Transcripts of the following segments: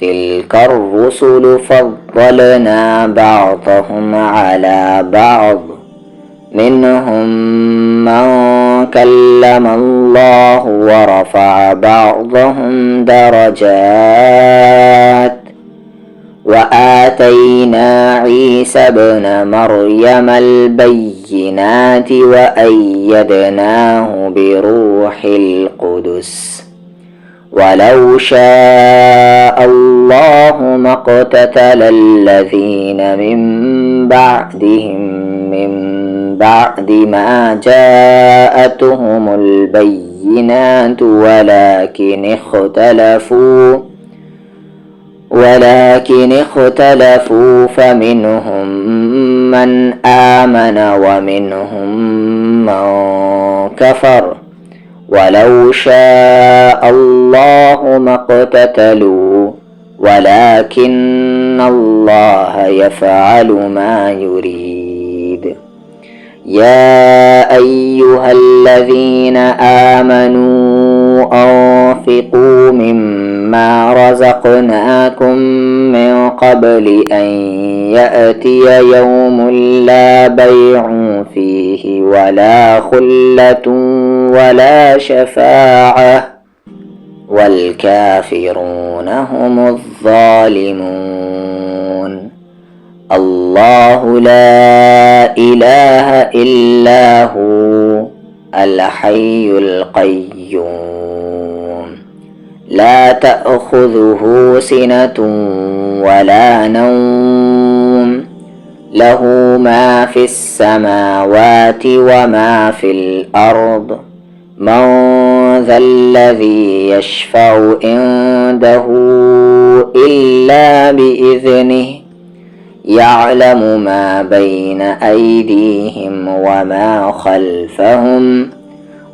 تلك الرسل فضلنا بعضهم على بعض منهم من كلم الله ورفع بعضهم درجات وآتينا عيسى ابن مريم البينات وأيدناه بروح القدس ولو شاء الله ما اقتتل الذين من بعدهم من بعد ما جاءتهم البينات ولكن اختلفوا فمنهم من آمن ومنهم من كفر ولو شاء الله ما اقتتلوا ولكن الله يفعل ما يريد. يا أيها الذين آمنوا أنفقوا مما رزقناكم من قبل أن يأتي يوم لا بيع فيه ولا خلة ولا شفاعة والكافرون هم الظالمون. الله لا إله إلا هو الحي القيوم لا تأخذه سنة ولا نوم له ما في السماوات وما في الأرض من ذا الذي يشفع عنده إلا بإذنه يعلم ما بين أيديهم وما خلفهم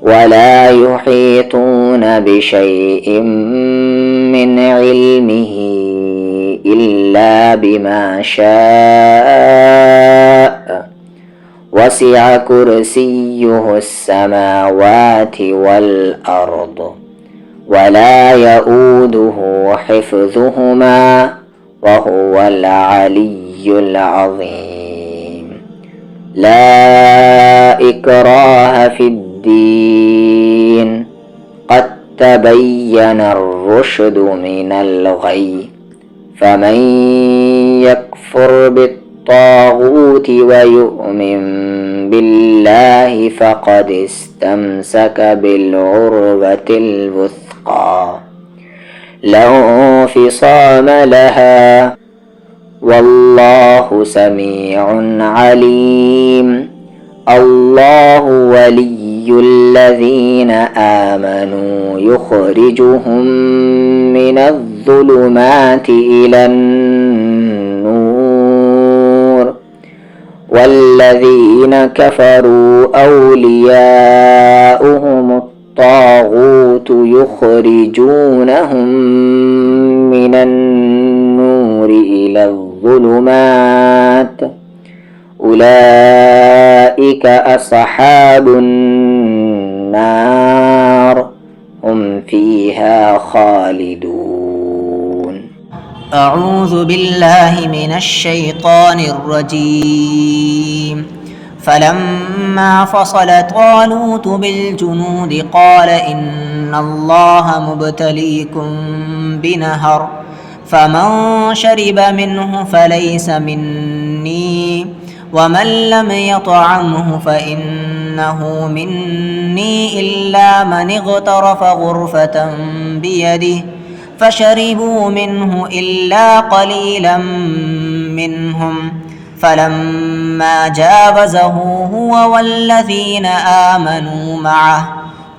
ولا يحيطون بشيء من علمه إلا بما شاء وسع كرسيه السماوات والأرض ولا يؤوده حفظهما وهو العلي العظيم. لا إكراه في الدين قد تبين الرشد من الغي فمن يكفر بالطاغوت ويؤمن بالله فقد استمسك بالعروة الوثقى لا انفصام لها والله سميع عليم. الله ولي الذين آمنوا يخرجهم من الظلمات إلى النور والذين كفروا أولياؤهم الطاغوت يخرجونهم من النور إلى الظلمات أولئك أصحاب النار هم فيها خالدون. أعوذ بالله من الشيطان الرجيم. فلما فصل طالوت بالجنود قال إن الله مبتليكم بنهر فمن شرب منه فليس مني ومن لم يطعمه فإنه مني إلا من اغترف غرفة بيده فشربوا منه إلا قليلا منهم فلما جاوزه هو والذين آمنوا معه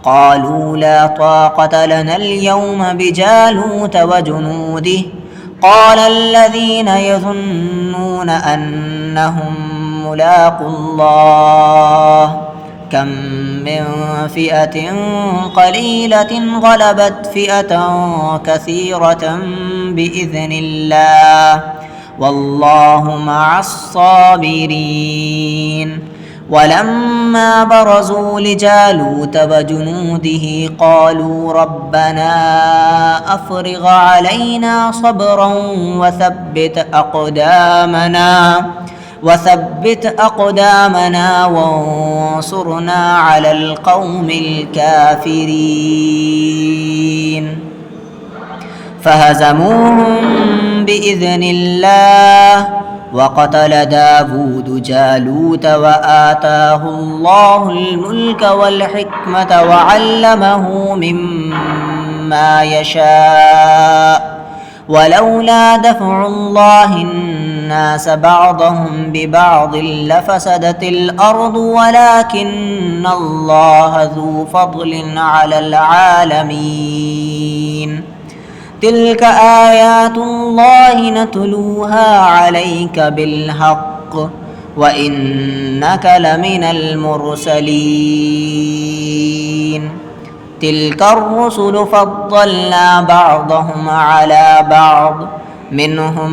قالوا لا طاقة لنا اليوم بجالوت وجنوده قال الذين يظنون أنهم ملاقو الله كم من فئة قليلة غلبت فئة كثيرة بإذن الله والله مع الصابرين. ولما برزوا لجالوت وجنوده قالوا ربنا أفرغ علينا صبرا وثبت أقدامنا وانصرنا على القوم الكافرين فهزموهم بإذن الله وقتل داود جالوت وآتاه الله الملك والحكمة وعلمه مما يشاء ولولا دفع الله الناس بعضهم ببعض لفسدت الأرض ولكن الله ذو فضل على العالمين تلك آيات الله نتلوها عليك بالحق وإنك لمن المرسلين تلك الرسل فضلنا بعضهم على بعض منهم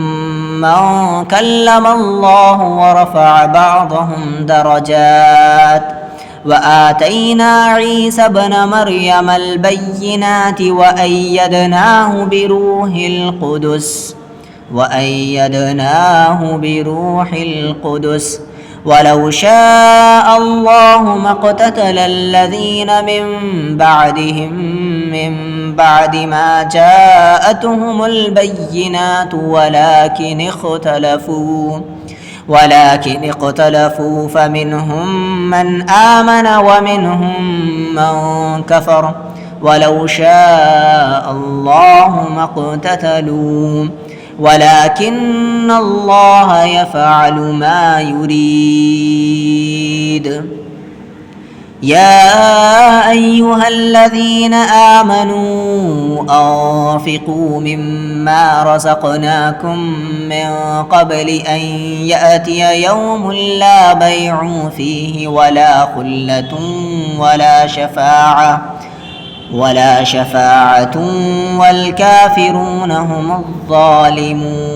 من كلم الله ورفع بعضهم درجات وآتينا عيسى ابن مريم البينات وأيدناه بروح القدس ولو شاء الله ما اقتتل الذين من بعدهم من بعد ما جاءتهم البينات ولكن اختلفوا فمنهم من آمن ومنهم من كفر ولو شاء الله ما اقتتلوا ولكن الله يفعل ما يريد يا أيها الذين آمنوا أنفقوا مما رزقناكم من قبل أن يأتي يوم لا بيع فيه ولا خلة ولا شفاعة والكافرون هم الظالمون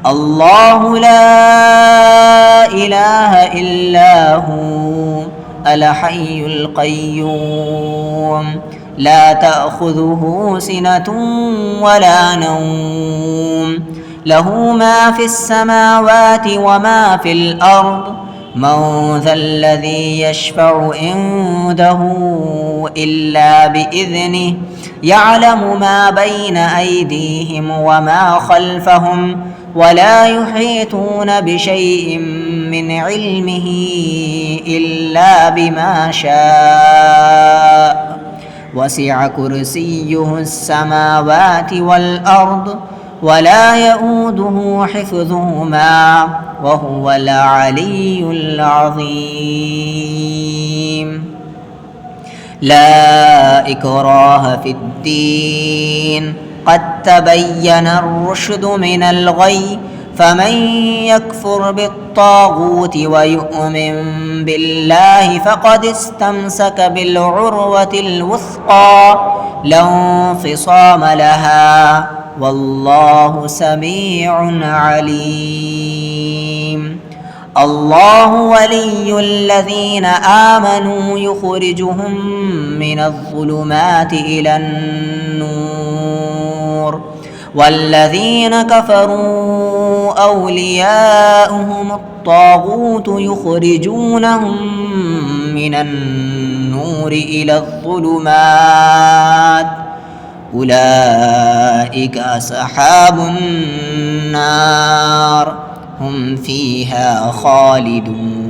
الله لا إله إلا هو الحي القيوم لا تأخذه سنة ولا نوم له ما في السماوات وما في الأرض من ذا الذي يشفع عنده إلا بإذنه يعلم ما بين أيديهم وما خلفهم ولا يحيطون بشيء من علمه إلا بما شاء وسع كرسيه السماوات والأرض ولا يؤوده حفظهما وهو العلي العظيم لا إكراه في الدين قد تبين الرشد من الغي فمن يكفر بالطاغوت ويؤمن بالله فقد استمسك بالعروة الوثقى لا انفصام لها والله سميع عليم الله ولي الذين آمنوا يخرجهم من الظلمات إلى النور والذين كفروا أولياؤهم الطاغوت يخرجونهم من النور إلى الظلمات أولئك أصحاب النار هم فيها خالدون